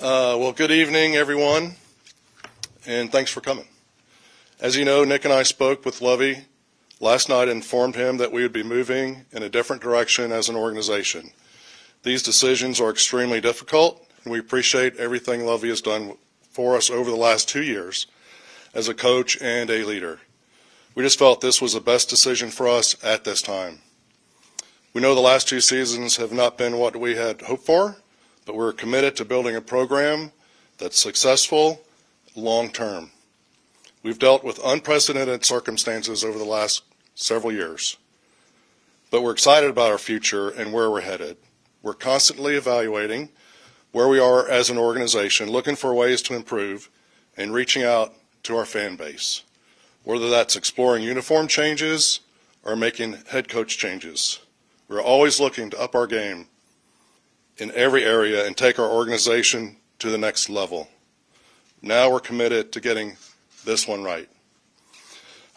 Well, good evening, everyone, and thanks for coming. As you know, Nick and I spoke with Lovey last night and informed him that we would be moving in a different direction as an organization. These decisions are extremely difficult, and we appreciate everything Lovey has done for us over the last 2 years as a coach and a leader. We just felt this was the best decision for us at this time. We know the last 2 seasons have not been what we had hoped for, but we're committed to building a program that's successful long-term. We've dealt with unprecedented circumstances over the last several years, but we're excited about our future and where we're headed. We're constantly evaluating where we are as an organization, looking for ways to improve and reaching out to our fan base, whether that's exploring uniform changes or making head coach changes. We're always looking to up our game in every area and take our organization to the next level. Now we're committed to getting this one right.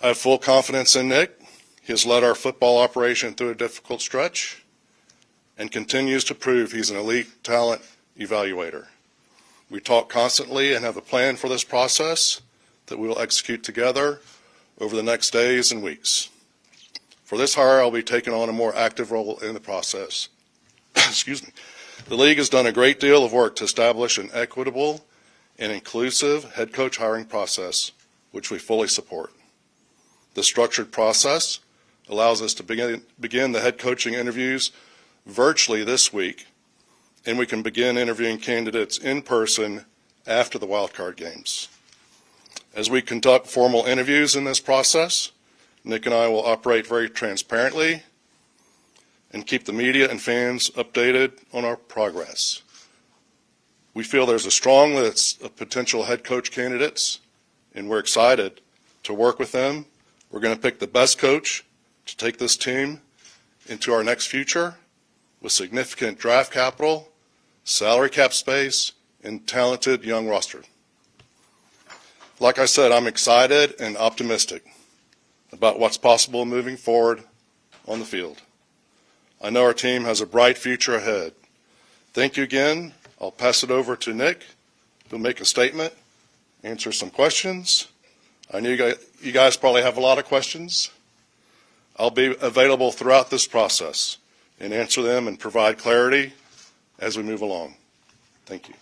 I have full confidence in Nick. He has led our football operation through a difficult stretch and continues to prove he's an elite talent evaluator. We talk constantly and have a plan for this process that we will execute together over the next days and weeks. For this hire, I'll be taking on a more active role in the process. Excuse me. The league has done a great deal of work to establish an equitable and inclusive head coach hiring process, which we fully support. The structured process allows us to begin the head coaching interviews virtually this week, and we can begin interviewing candidates in person after the wildcard games. As we conduct formal interviews in this process, Nick and I will operate very transparently and keep the media and fans updated on our progress. We feel there's a strong list of potential head coach candidates, and we're excited to work with them. We're going to pick the best coach to take this team into our next future with significant draft capital, salary cap space, and talented young roster. Like I said, I'm excited and optimistic about what's possible moving forward on the field. I know our team has a bright future ahead. Thank you again. I'll pass it over to Nick, who'll make a statement, answer some questions. I know you guys probably have a lot of questions. I'll be available throughout this process and answer them and provide clarity as we move along. Thank you.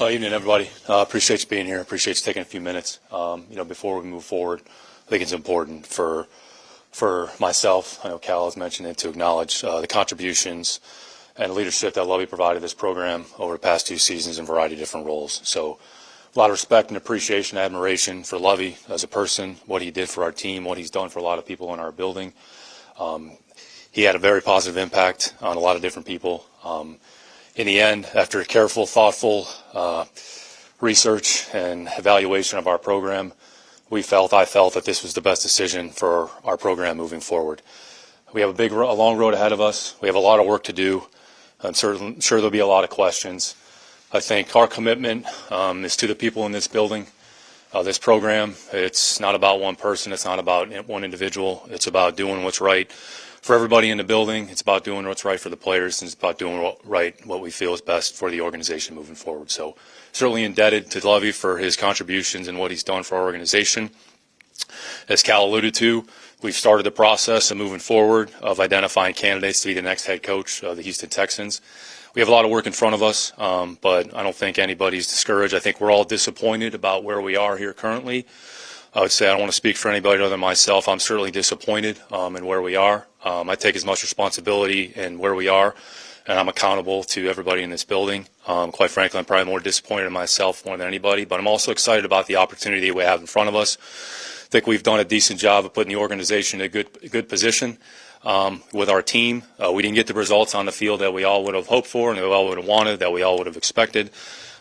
Evening, everybody. Appreciate you being here. Appreciate you taking a few minutes. Before we move forward, I think it's important for myself, I know Cal has mentioned it, to acknowledge the contributions and leadership that Lovey provided this program over the past 2 seasons in a variety of different roles. So a lot of respect and appreciation, admiration for Lovey as a person, what he did for our team, what he's done for a lot of people in our building. He had a very positive impact on a lot of different people. In the end, after careful, thoughtful research and evaluation of our program, I felt that this was the best decision for our program moving forward. We have a long road ahead of us. We have a lot of work to do. I'm sure there'll be a lot of questions. I think our commitment is to the people in this building, this program. It's not about one person. It's not about one individual. It's about doing what's right for everybody in the building. It's about doing what's right for the players, and it's about doing what we feel is best for the organization moving forward. So certainly indebted to Lovey for his contributions and what he's done for our organization. As Cal alluded to, we've started the process of moving forward of identifying candidates to be the next head coach of the Houston Texans. We have a lot of work in front of us, but I don't think anybody's discouraged. I think we're all disappointed about where we are here currently. I would say I don't want to speak for anybody other than myself. I'm certainly disappointed in where we are. I take as much responsibility in where we are, and I'm accountable to everybody in this building. Quite frankly, I'm probably more disappointed in myself more than anybody, but I'm also excited about the opportunity we have in front of us. I think we've done a decent job of putting the organization in a good position with our team. We didn't get the results on the field that we all would have hoped for and that we all would have wanted, that we all would have expected,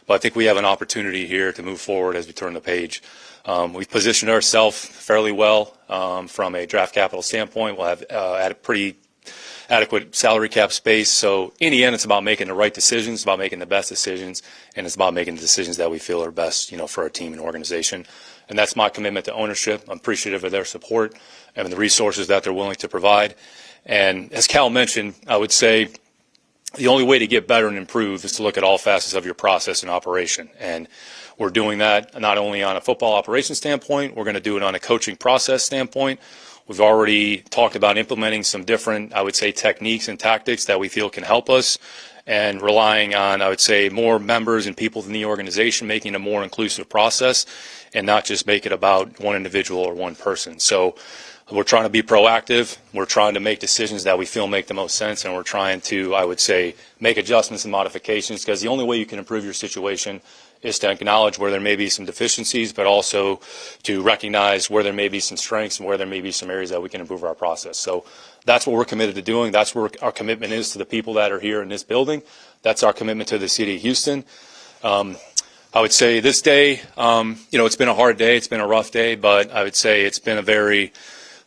but I think we have an opportunity here to move forward as we turn the page. We've positioned ourselves fairly well from a draft capital standpoint. We'll have adequate salary cap space. So in the end, it's about making the right decisions, it's about making the best decisions, and it's about making the decisions that we feel are best, for our team and organization. And that's my commitment to ownership. I'm appreciative of their support and the resources that they're willing to provide. And as Cal mentioned, I would say the only way to get better and improve is to look at all facets of your process and operation. And we're doing that not only on a football operations standpoint, we're going to do it on a coaching process standpoint. We've already talked about implementing some different, I would say, techniques and tactics that we feel can help us, and relying on, I would say, more members and people in the organization, making a more inclusive process and not just make it about one individual or one person. So we're trying to be proactive. We're trying to make decisions that we feel make the most sense, and we're trying to, I would say, make adjustments and modifications, because the only way you can improve your situation is to acknowledge where there may be some deficiencies, but also to recognize where there may be some strengths and where there may be some areas that we can improve our process. So that's what we're committed to doing. That's where our commitment is to the people that are here in this building. That's our commitment to the city of Houston. I would say this day, it's been a hard day. It's been a rough day, but I would say it's been a very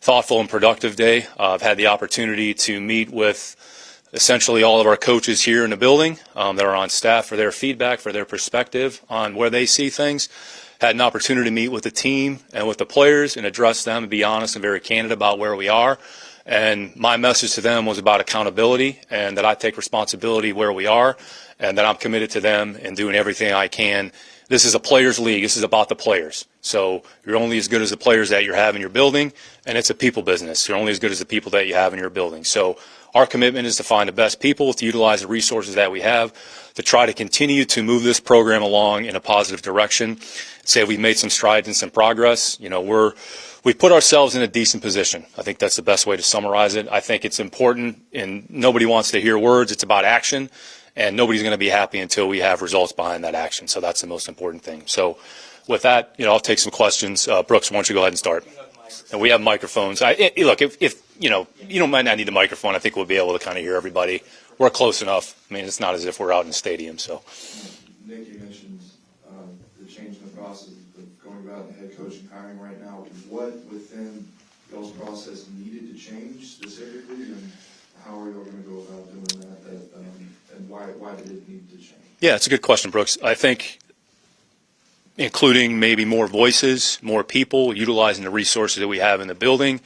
thoughtful and productive day. I've had the opportunity to meet with essentially all of our coaches here in the building that are on staff for their feedback, for their perspective on where they see things. Had an opportunity to meet with the team and with the players and address them and be honest and very candid about where we are. And my message to them was about accountability, and that I take responsibility where we are, and that I'm committed to them and doing everything I can. This is a players' league. This is about the players. So you're only as good as the players that you have in your building, and it's a people business. You're only as good as the people that you have in your building. So our commitment is to find the best people, to utilize the resources that we have, to try to continue to move this program along in a positive direction. Say we've made some strides and some progress. We've put ourselves in a decent position. I think that's the best way to summarize it. I think it's important, and nobody wants to hear words. It's about action, and nobody's going to be happy until we have results behind that action. So that's the most important thing. So with that, I'll take some questions. Brooks, why don't you go ahead and start? And we have microphones. Look, if you might not need a microphone. I think we'll be able to kind of hear everybody. We're close enough. I mean, it's not as if we're out in the stadium. So, Nick, you mentioned the change in the process of going about the head coaching hiring right now. What within y'all's process needed to change specifically, and how are y'all going to go about doing that? And why did it need to change? Yeah, it's a good question, Brooks. I think including maybe more voices, more people, utilizing the resources that we have in the building,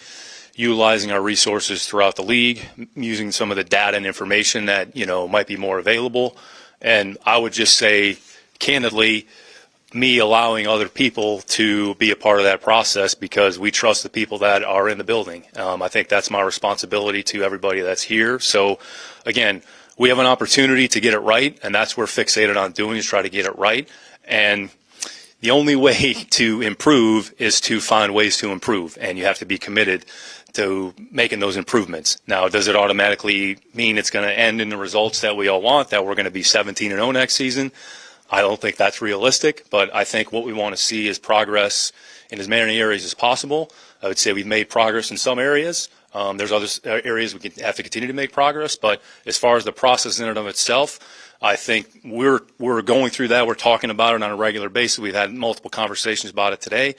utilizing our resources throughout the league, using some of the data and information that, might be more available. And I would just say, candidly, me allowing other people to be a part of that process, because we trust the people that are in the building. I think that's my responsibility to everybody that's here. So, again, we have an opportunity to get it right, and that's what we're fixated on doing, is try to get it right. And the only way to improve is to find ways to improve, and you have to be committed to making those improvements. Now, does it automatically mean it's going to end in the results that we all want, that we're going to be 17-0 next season? I don't think that's realistic, but I think what we want to see is progress in as many areas as possible. I would say we've made progress in some areas. There's other areas we have to continue to make progress, but as far as the process in and of itself, I think we're going through that. We're talking about it on a regular basis. We've had multiple conversations about it today.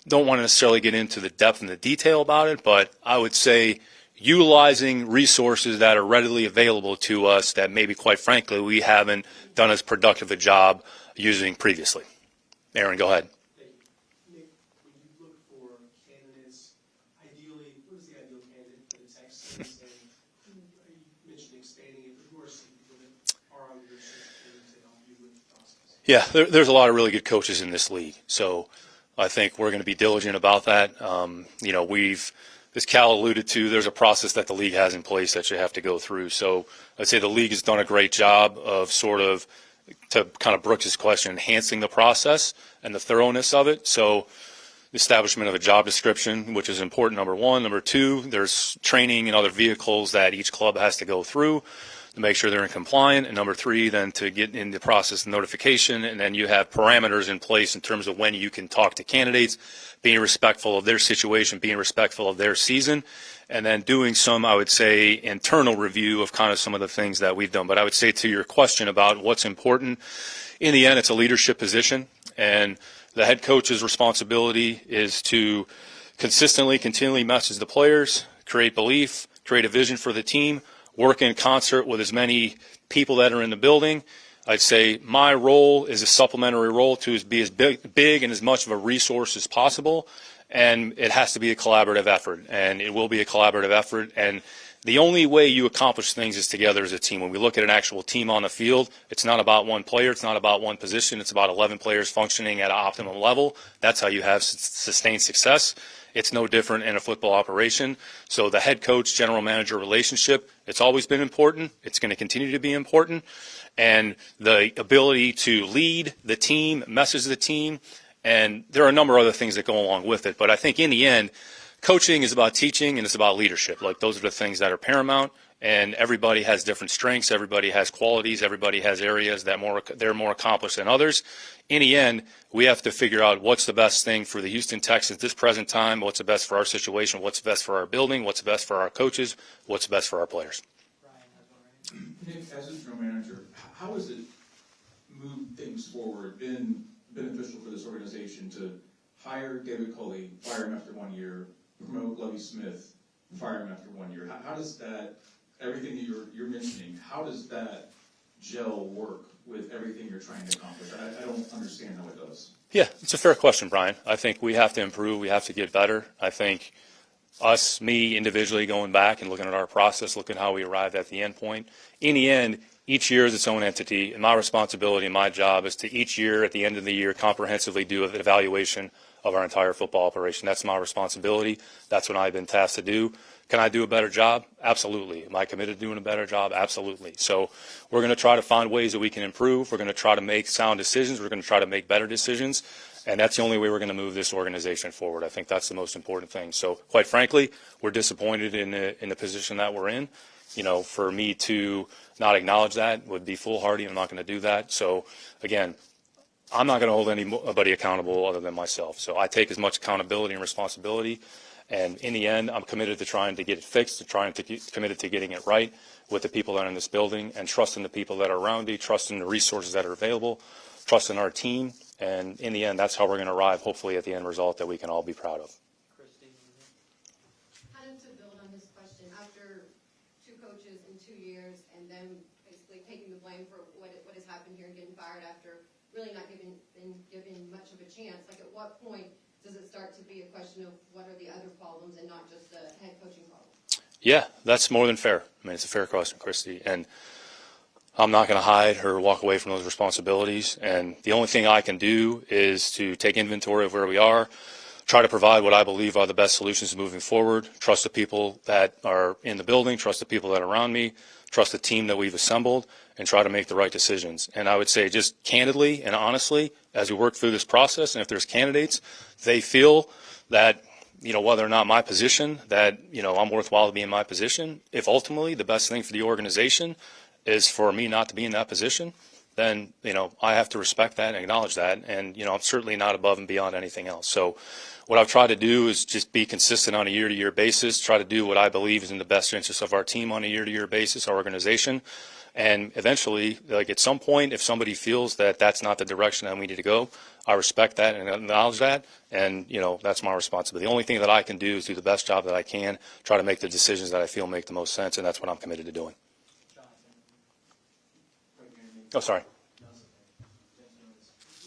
Don't want to necessarily get into the depth and the detail about it, but I would say utilizing resources that are readily available to us that maybe, quite frankly, we haven't done as productive a job using previously. Aaron, go ahead. Nick, when you look for candidates, ideally, what is the ideal candidate for the Texans? And you mentioned expanding it, but who are some people that are on your search team to help you with the process? Yeah, there's a lot of really good coaches in this league. So I think we're going to be diligent about that. As Cal alluded to, there's a process that the league has in place that you have to go through. So I'd say the league has done a great job of to kind of Brooks' question, enhancing the process and the thoroughness of it. So the establishment of a job description, which is important, number one. Number two, there's training and other vehicles that each club has to go through to make sure they're in compliant. And number three, then to get in the process of notification. And then you have parameters in place in terms of when you can talk to candidates, being respectful of their situation, being respectful of their season, and then doing some, I would say, internal review of kind of some of the things that we've done. But I would say to your question about what's important, in the end, it's a leadership position, and the head coach's responsibility is to continually message the players, create belief, create a vision for the team, work in concert with as many people that are in the building. I'd say my role is a supplementary role to be as big and as much of a resource as possible, and it has to be a collaborative effort, and it will be a collaborative effort. And the only way you accomplish things is together as a team. When we look at an actual team on the field, it's not about one player, it's not about one position, it's about 11 players functioning at an optimum level. That's how you have sustained success. It's no different in a football operation. So the head coach, general manager relationship, it's always been important. It's going to continue to be important. And the ability to lead the team, message the team, and there are a number of other things that go along with it. But I think in the end, coaching is about teaching and it's about leadership. Like, those are the things that are paramount, and everybody has different strengths. Everybody has qualities. Everybody has areas that they're more accomplished than others. In the end, we have to figure out what's the best thing for the Houston Texans at this present time, what's the best for our situation, what's the best for our building, what's the best for our coaches, what's the best for our players. Nick, as a general manager, how has it moved things forward, been beneficial for this organization to hire David Culley, fire him after 1 year, promote Lovie Smith, fire him after 1 year? How does that, everything that you're mentioning, how does that gel work with everything you're trying to accomplish? I don't understand how it does. Yeah, it's a fair question, Brian. I think we have to improve. We have to get better. I think me individually going back and looking at our process, looking at how we arrived at the end point. In the end, each year is its own entity, and my responsibility and my job is to each year, at the end of the year, comprehensively do an evaluation of our entire football operation. That's my responsibility. That's what I've been tasked to do. Can I do a better job? Absolutely. Am I committed to doing a better job? Absolutely. So we're going to try to find ways that we can improve. We're going to try to make sound decisions. We're going to try to make better decisions. And that's the only way we're going to move this organization forward. I think that's the most important thing. So quite frankly, we're disappointed in the position that we're in. You know, for me to not acknowledge that would be foolhardy. I'm not going to do that. So again, I'm not going to hold anybody accountable other than myself. So I take as much accountability and responsibility. And in the end, I'm committed to trying to get it fixed, committed to getting it right with the people that are in this building, and trusting the people that are around me, trusting the resources that are available, trusting our team. And in the end, that's how we're going to arrive, hopefully, at the end result that we can all be proud of. Kind of to build on this question, after 2 coaches in 2 years, and then basically taking the blame for what has happened here and getting fired after really not been given much of a chance, like at what point does it start to be a question of what are the other problems and not just the head coaching problem? Yeah, that's more than fair. I mean, it's a fair question, Christy. And I'm not going to hide or walk away from those responsibilities. And the only thing I can do is to take inventory of where we are, try to provide what I believe are the best solutions moving forward, trust the people that are in the building, trust the people that are around me, trust the team that we've assembled, and try to make the right decisions. And I would say, just candidly and honestly, as we work through this process, and if there's candidates, they feel that, you know, whether or not my position, that, you know, I'm worthwhile to be in my position, if ultimately the best thing for the organization is for me not to be in that position, then, you know, I have to respect that and acknowledge that. And, you know, I'm certainly not above and beyond anything else. So what I've tried to do is just be consistent on a year-to-year basis, try to do what I believe is in the best interest of our team on a year-to-year basis, our organization. And eventually, like at some point, if somebody feels that that's not the direction that we need to go, I respect that and acknowledge that. And, you know, that's my responsibility. The only thing that I can do is do the best job that I can, try to make the decisions that I feel make the most sense, and that's what I'm committed to doing. Oh, sorry.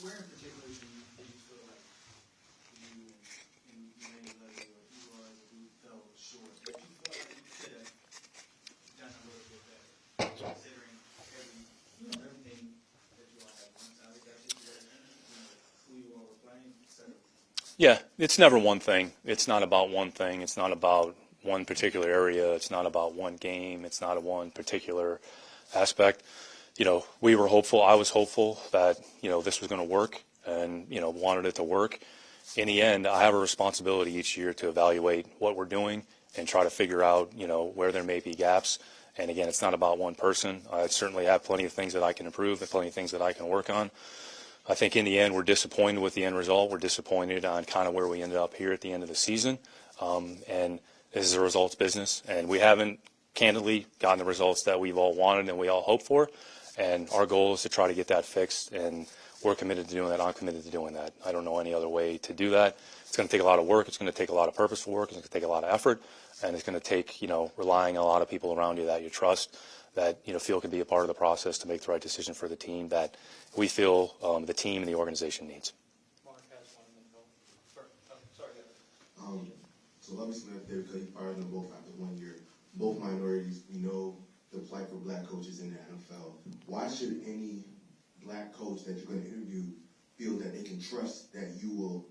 Where in particular do you feel like you made a little, or you was, or you fell short? But you feel like you could have done a little bit better, considering everything that you all have once out of that situation, who you all were playing, etc. Yeah, it's never one thing. It's not about one thing. It's not about one particular area. It's not about one game. It's not a one particular aspect. You know, we were hopeful. I was hopeful that, you know, this was going to work and, you know, wanted it to work. In the end, I have a responsibility each year to evaluate what we're doing and try to figure out, you know, where there may be gaps. And again, it's not about one person. I certainly have plenty of things that I can improve and plenty of things that I can work on. I think in the end, we're disappointed with the end result. We're disappointed on kind of where we ended up here at the end of the season. And this is a results business. And we haven't candidly gotten the results that we've all wanted and we all hoped for. And our goal is to try to get that fixed. And we're committed to doing that. I'm committed to doing that. I don't know any other way to do that. It's going to take a lot of work. It's going to take a lot of purposeful work. It's going to take a lot of effort, and it's going to take, relying on a lot of people around you that you trust, that feel can be a part of the process to make the right decision for the team that we feel the team and the organization needs. Mark has one minute. Sorry. So obviously, David Kelly fired them both after 1 year. Both minorities, we know the plight for black coaches in the NFL. Why should any black coach that you're going to interview feel that they can trust that you will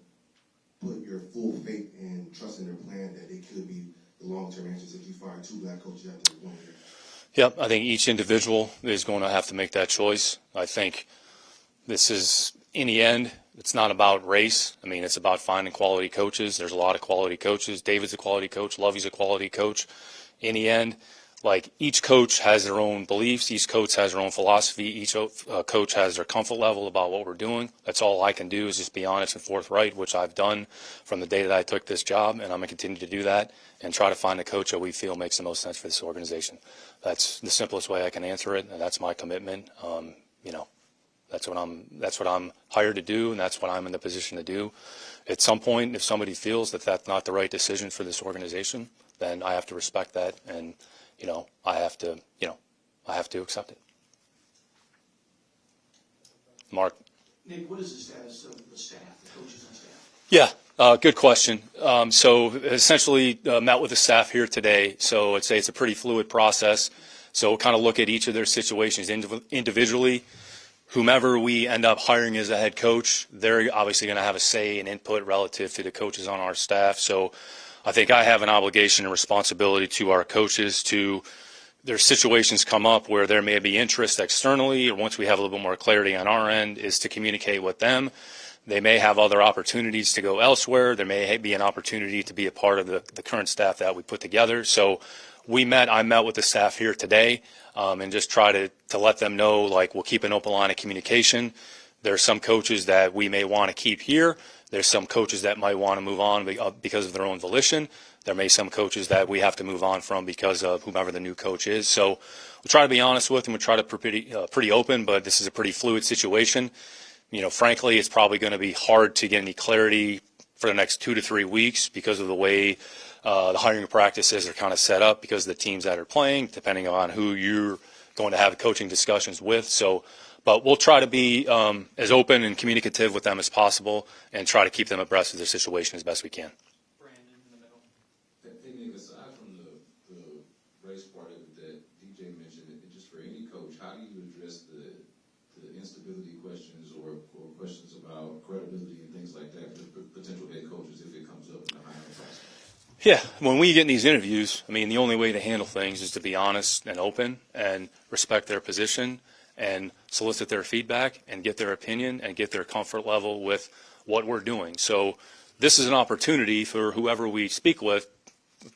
put your full faith and trust in their plan, that they could be the long-term answers if you fire 2 black coaches after 1 year? Yep, I think each individual is going to have to make that choice. I think this is, in the end, it's not about race. I mean, it's about finding quality coaches. There's a lot of quality coaches. David's a quality coach. Lovey's a quality coach. In the end, each coach has their own beliefs. Each coach has their own philosophy. Each coach has their comfort level about what we're doing. That's all I can do is just be honest and forthright, which I've done from the day that I took this job, and I'm going to continue to do that and try to find a coach that we feel makes the most sense for this organization. That's the simplest way I can answer it, and that's my commitment. That's what I'm hired to do, and that's what I'm in the position to do. At some point, if somebody feels that that's not the right decision for this organization, then I have to respect that, and I have to accept it. Mark. Nick, what is the status of the staff, the coaches on staff? Yeah, good question. So essentially met with the staff here today. So I'd say it's a pretty fluid process. So we'll kind of look at each of their situations individually. Whomever we end up hiring as a head coach, they're obviously going to have a say and input relative to the coaches on our staff. So I think I have an obligation and responsibility to our coaches to, there's situations come up where there may be interest externally, or once we have a little bit more clarity on our end, is to communicate with them. They may have other opportunities to go elsewhere. There may be an opportunity to be a part of the current staff that we put together. So I met with the staff here today and just try to let them know, we'll keep an open line of communication. There's some coaches that we may want to keep here. There's some coaches that might want to move on because of their own volition. There may be some coaches that we have to move on from because of whomever the new coach is. So we'll try to be honest with them. We'll try to be pretty open, but this is a pretty fluid situation. Frankly, it's probably going to be hard to get any clarity for the next 2 to 3 weeks because of the way the hiring practices are kind of set up, because of the teams that are playing, depending on who you're going to have coaching discussions with. But we'll try to be as open and communicative with them as possible and try to keep them abreast of their situation as best we can. Brandon in the middle. Hey, Nick, aside from the race part of it that DJ mentioned, and just for any coach, how do you address the instability questions or questions about credibility and things like that for potential head coaches if it comes up in the hiring process? Yeah, when we get in these interviews, the only way to handle things is to be honest and open and respect their position and solicit their feedback and get their opinion and get their comfort level with what we're doing. So this is an opportunity for whoever we speak with.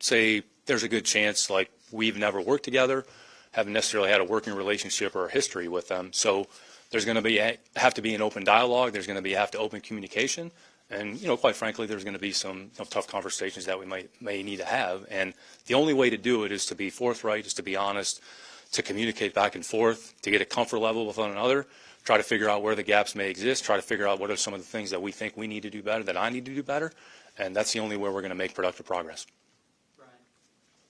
Say there's a good chance we've never worked together, haven't necessarily had a working relationship or a history with them. So there's going to have to be an open dialogue. There's going to have to open communication. And, quite frankly, there's going to be some tough conversations that we may need to have. And the only way to do it is to be forthright, is to be honest, to communicate back and forth, to get a comfort level with one another, try to figure out where the gaps may exist, try to figure out what are some of the things that we think we need to do better, that I need to do better. And that's the only way we're going to make productive progress. Brian.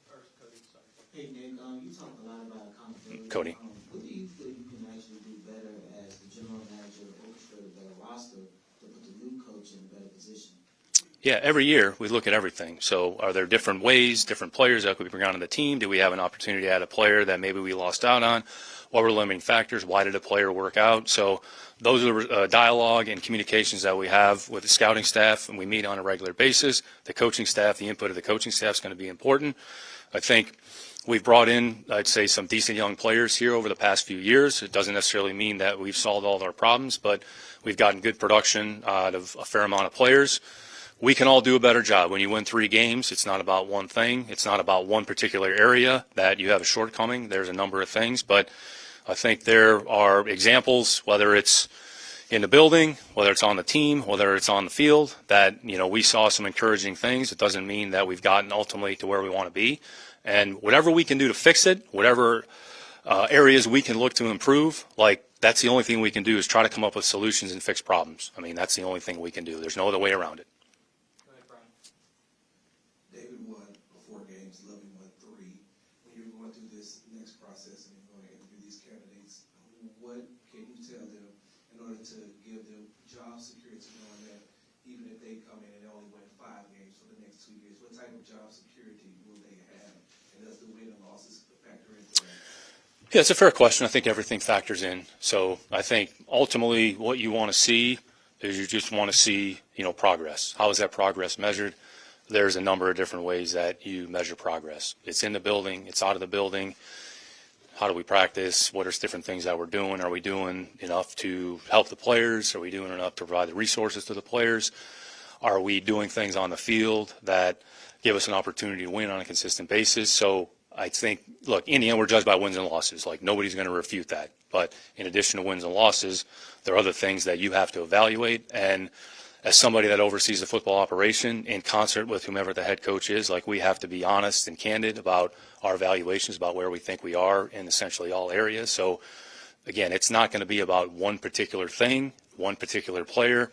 First, Cody, sorry. Hey, Nick, you talk a lot about accountability. Cody. What do you feel you can actually do better as the general manager to orchestrate a better roster to put the new coach in a better position? Yeah, every year we look at everything. So are there different ways, different players that could be brought on the team? Do we have an opportunity to add a player that maybe we lost out on? What were limiting factors? Why did a player work out? So those are dialogue and communications that we have with the scouting staff, and we meet on a regular basis. The coaching staff, the input of the coaching staff is going to be important. I think we've brought in, I'd say, some decent young players here over the past few years. It doesn't necessarily mean that we've solved all of our problems, but we've gotten good production out of a fair amount of players. We can all do a better job. When you win 3 games, it's not about one thing. It's not about one particular area that you have a shortcoming. There's a number of things, but I think there are examples, whether it's in the building, whether it's on the team, whether it's on the field, that, we saw some encouraging things. It doesn't mean that we've gotten ultimately to where we want to be. And whatever we can do to fix it, whatever areas we can look to improve, that's the only thing we can do is try to come up with solutions and fix problems. I mean, that's the only thing we can do. There's no other way around it. Go ahead, Brian. David won 4 games, Lovey won 3. When you're going through this next process and you're going to interview these candidates, what can you tell them in order to give them job security, knowing that even if they come in and only win 5 games for the next 2 years, what type of job security will they have? And does the win and losses factor into that? Yeah, it's a fair question. I think everything factors in. So I think ultimately what you want to see is you just want to see, progress. How is that progress measured? There's a number of different ways that you measure progress. It's in the building. It's out of the building. How do we practice? What are different things that we're doing? Are we doing enough to help the players? Are we doing enough to provide the resources to the players? Are we doing things on the field that give us an opportunity to win on a consistent basis? So I think, look, in the end, we're judged by wins and losses. Like, nobody's going to refute that. But in addition to wins and losses, there are other things that you have to evaluate. And as somebody that oversees the football operation, in concert with whomever the head coach is, like, we have to be honest and candid about our evaluations, about where we think we are in essentially all areas. So, again, it's not going to be about one particular thing, one particular player,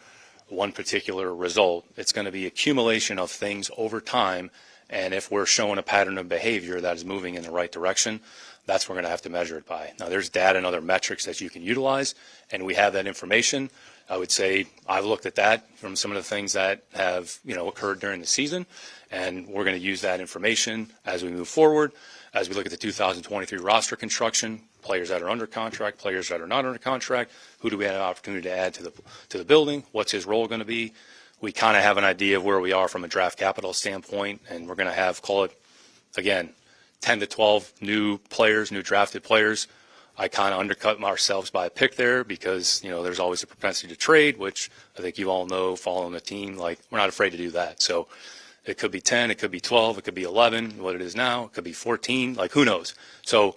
one particular result. It's going to be accumulation of things over time. And if we're showing a pattern of behavior that is moving in the right direction, that's what we're going to have to measure it by. Now, there's data and other metrics that you can utilize, and we have that information. I would say I've looked at that from some of the things that have, occurred during the season, and we're going to use that information as we move forward, as we look at the 2023 roster construction, players that are under contract, players that are not under contract, who do we have an opportunity to add to the building, what's his role going to be. We kind of have an idea of where we are from a draft capital standpoint, and we're going to have, call it, again, 10 to 12 new players, new drafted players. I kind of undercut ourselves by a pick there because, there's always a propensity to trade, which I think you all know following the team. Like, we're not afraid to do that. So it could be 10, it could be 12, it could be 11, what it is now. It could be 14, like, who knows? So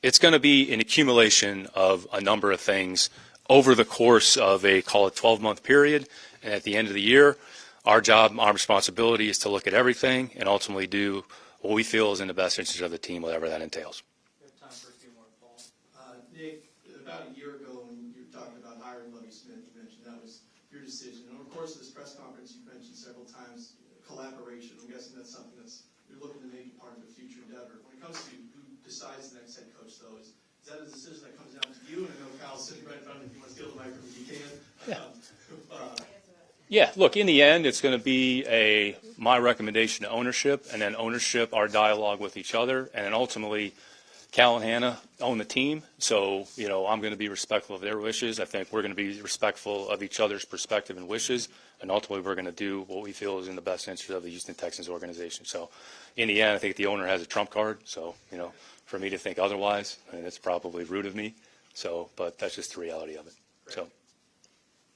it's going to be an accumulation of a number of things over the course of a, call it, 12-month period. And at the end of the year, our job, our responsibility is to look at everything and ultimately do what we feel is in the best interest of the team, whatever that entails. We have time for a few more, Paul. Nick, about a year ago when you were talking about hiring Lovie Smith, you mentioned that was your decision. And over the course of this press conference, you mentioned several times collaboration. I'm guessing that's something you're looking to make part of a future endeavor. When it comes to who decides the next head coach, though, is that a decision that comes down to you? And I know Kyle's sitting right in front of you. If you want to steal the microphone, you can. Yeah, look, in the end, it's going to be my recommendation to ownership, and then ownership, our dialogue with each other, and then ultimately Cal and Hannah own the team. So, I'm going to be respectful of their wishes. I think we're going to be respectful of each other's perspective and wishes, and ultimately we're going to do what we feel is in the best interest of the Houston Texans organization. So, in the end, I think the owner has a trump card. So, for me to think otherwise, it's probably rude of me. So, but that's just the reality of it. So,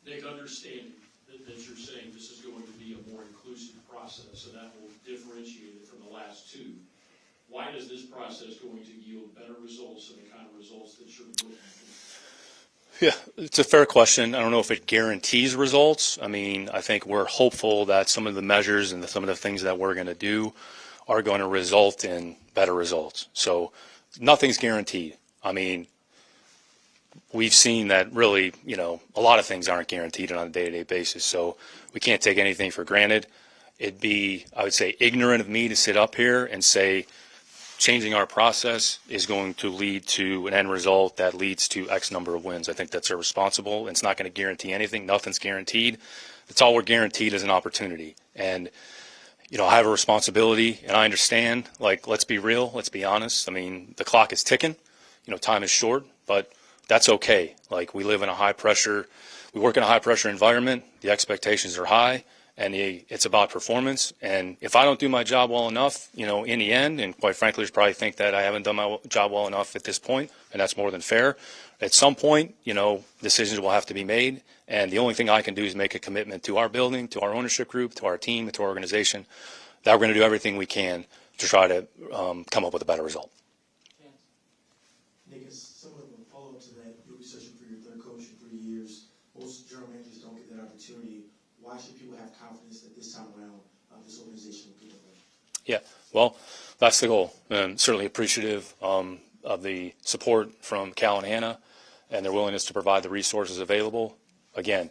Nick, understanding that you're saying this is going to be a more inclusive process, and that will differentiate it from the last two. Why is this process going to yield better results and the kind of results that you're looking for? yeah, it's a fair question. I don't know if it guarantees results. I mean, I think we're hopeful that some of the measures and some of the things that we're going to do are going to result in better results. So nothing's guaranteed. I mean, we've seen that really, a lot of things aren't guaranteed on a day-to-day basis. So we can't take anything for granted. It'd be, I would say, ignorant of me to sit up here and say changing our process is going to lead to an end result that leads to X number of wins. I think that's irresponsible. It's not going to guarantee anything. Nothing's guaranteed. That's all we're guaranteed is an opportunity. And, I have a responsibility, and I understand, let's be real, let's be honest. I mean, the clock is ticking. Time is short, but that's okay. We live in we work in a high-pressure environment. The expectations are high, and it's about performance. And if I don't do my job well enough, in the end, and quite frankly, there's probably think that I haven't done my job well enough at this point, and that's more than fair. At some point, decisions will have to be made, and the only thing I can do is make a commitment to our building, to our ownership group, to our team, to our organization, that we're going to do everything we can to try to come up with a better result. Nick, as somewhat of a follow-up to that, you'll be searching for your third coach in 3 years. Most general managers don't get that opportunity. Why should people have confidence that this time around this organization will get it right? Yeah, well, that's the goal. And certainly appreciative of the support from Cal and Hannah. and their willingness to provide the resources available. Again,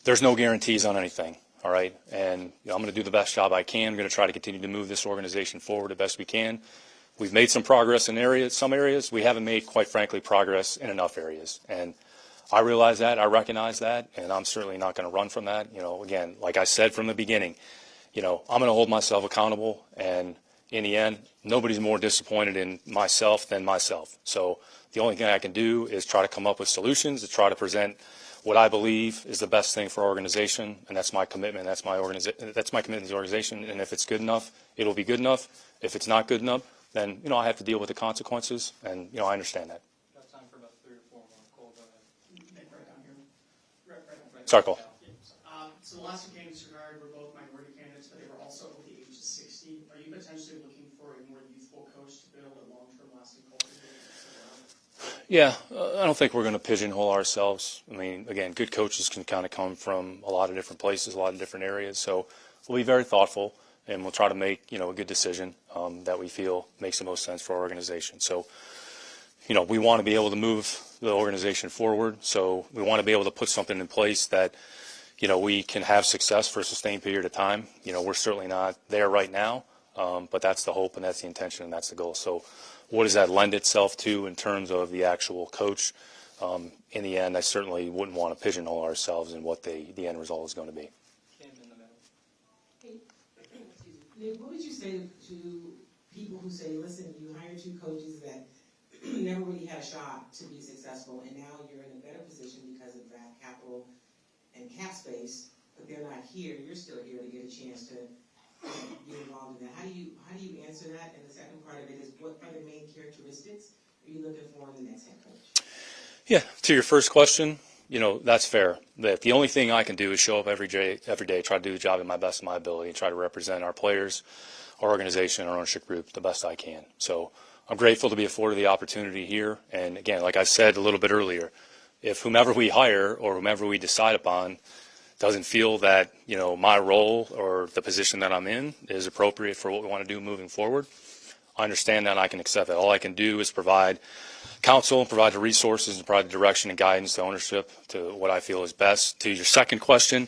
there's no guarantees on anything, all right? And I'm going to do the best job I can. I'm going to try to continue to move this organization forward the best we can. We've made some progress in some areas. We haven't made, quite frankly, progress in enough areas. And I realize that, I recognize that, and I'm certainly not going to run from that. Again, like I said from the beginning, I'm going to hold myself accountable, and in the end, nobody's more disappointed in myself than myself. So the only thing I can do is try to come up with solutions, to try to present what I believe is the best thing for our organization, and that's my commitment. That's my commitment to the organization. And if it's good enough, it'll be good enough. If it's not good enough, then I have to deal with the consequences, and I understand that. Got time for about 3 or 4 more. Cole, go ahead. Nick, right down here. Right Sorry, Cole. So the last two candidates you hired were both minority candidates, but they were also over the age of 60. Are you potentially looking for a more youthful coach to build a long-term lasting culture? Yeah, I don't think we're going to pigeonhole ourselves. I mean, again, good coaches can kind of come from a lot of different places, a lot of different areas. So we'll be very thoughtful, and we'll try to make, a good decision that we feel makes the most sense for our organization. So, we want to be able to move the organization forward. So we want to be able to put something in place that, we can have success for a sustained period of time. We're certainly not there right now, but that's the hope and that's the intention and that's the goal. So what does that lend itself to in terms of the actual coach? In the end, I certainly wouldn't want to pigeonhole ourselves in what the end result is going to be. Kim in the middle. Hey, Nick, what would you say to people who say, listen, you hired 2 coaches that never really had a shot to be successful, and now you're in a better position because of draft capital and cap space, but they're not here. You're still here to get a chance to get involved in that. How do you answer that? And the second part of it is, what are the main characteristics are you looking for in the next head coach? Yeah, to your first question, that's fair. That the only thing I can do is show up every day, try to do the job in my best of my ability, and try to represent our players, our organization, our ownership group the best I can. So I'm grateful to be afforded the opportunity here. And again, like I said a little bit earlier, if whomever we hire or whomever we decide upon doesn't feel that, my role or the position that I'm in is appropriate for what we want to do moving forward, I understand that and I can accept that. All I can do is provide counsel, provide the resources, and provide the direction and guidance to ownership to what I feel is best. To your second question,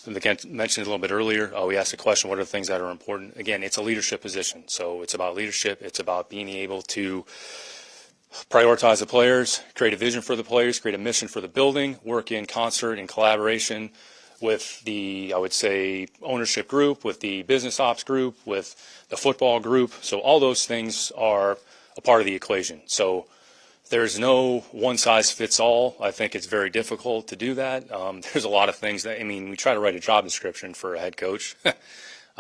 again, mentioned a little bit earlier, we asked the question, what are the things that are important? Again, it's a leadership position. So it's about leadership. It's about being able to prioritize the players, create a vision for the players, create a mission for the building, work in concert and collaboration with the, I would say, ownership group, with the business ops group, with the football group. So all those things are a part of the equation. So there's no one size fits all. I think it's very difficult to do that. There's a lot of things that, we try to write a job description for a head coach.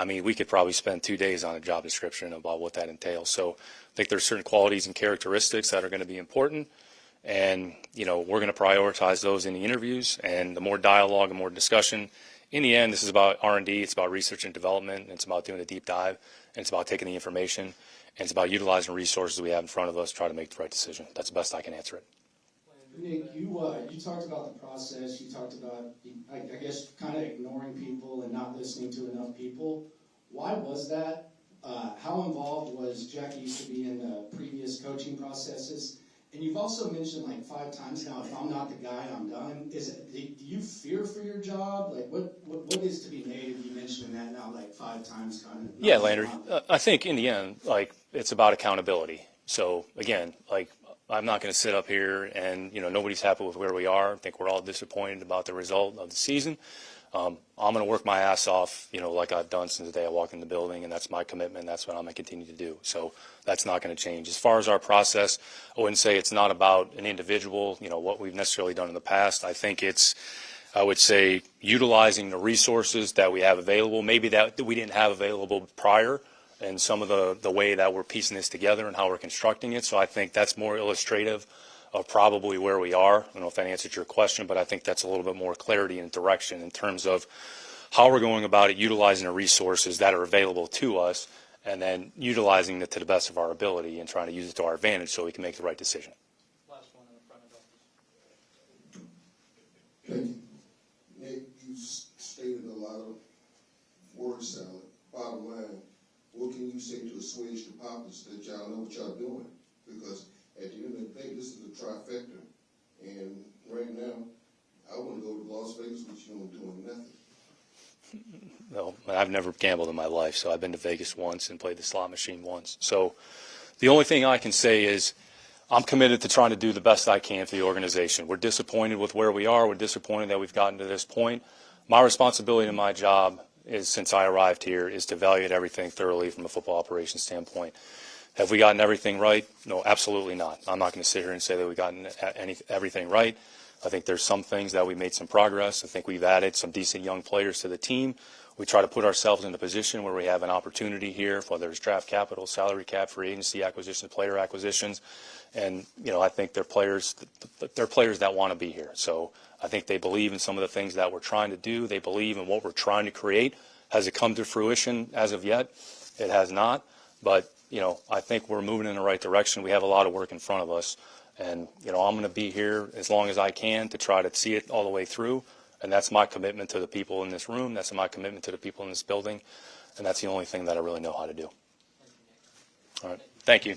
We could probably spend 2 days on a job description about what that entails. So I think there's certain qualities and characteristics that are going to be important. And, we're going to prioritize those in the interviews, and the more dialogue and more discussion. In the end, this is about R&D, it's about research and development, and it's about doing a deep dive, and it's about taking the information, and it's about utilizing resources we have in front of us to try to make the right decision. That's the best I can answer it. Nick, you talked about the process, you talked about, I guess, kind of ignoring people and not listening to enough people. Why was that? How involved was Jackie used to be in the previous coaching processes? And you've also mentioned 5 times now, if I'm not the guy, I'm done. Do you fear for your job? What is to be made of you mentioning that now 5 times? Kind of. Yeah, Landry. I think in the end, it's about accountability. So again, I'm not going to sit up here and nobody's happy with where we are. I think we're all disappointed about the result of the season. I'm going to work my ass off, like I've done since the day I walked in the building, and that's my commitment. That's what I'm going to continue to do. So that's not going to change. As far as our process, I wouldn't say it's not about an individual, what we've necessarily done in the past. I think it's, I would say, utilizing the resources that we have available, maybe that we didn't have available prior, and some of the way that we're piecing this together and how we're constructing it. So I think that's more illustrative of probably where we are. I don't know if that answered your question, but I think that's a little bit more clarity and direction in terms of how we're going about it, utilizing the resources that are available to us, and then utilizing it to the best of our ability and trying to use it to our advantage so we can make the right decision. Last one in the front of office. Nick, you stated a lot of word salad. Bottom line, what can you say to assuage the populace that y'all know what y'all doing? Because at the end of the day, this is a trifecta, And right now, I want to go to Las Vegas with you and doing nothing. No, I've never gambled in my life, so I've been to Vegas once and played the slot machine once. So the only thing I can say is I'm committed to trying to do the best I can for the organization. We're disappointed with where we are. We're disappointed that we've gotten to this point. My responsibility in my job is, since I arrived here, is to evaluate everything thoroughly from a football operations standpoint. Have we gotten everything right? No, absolutely not. I'm not going to sit here and say that we've gotten everything right. I think there's some things that we made some progress. I think we've added some decent young players to the team. We try to put ourselves in a position where we have an opportunity here, whether it's draft capital, salary cap, free agency acquisitions, player acquisitions. And, I think they're players that want to be here. So I think they believe in some of the things that we're trying to do. They believe in what we're trying to create. Has it come to fruition as of yet? It has not. But, I think we're moving in the right direction. We have a lot of work in front of us. And, I'm going to be here as long as I can to try to see it all the way through. And that's my commitment to the people in this room. That's my commitment to the people in this building. And that's the only thing that I really know how to do. All right. Thank you.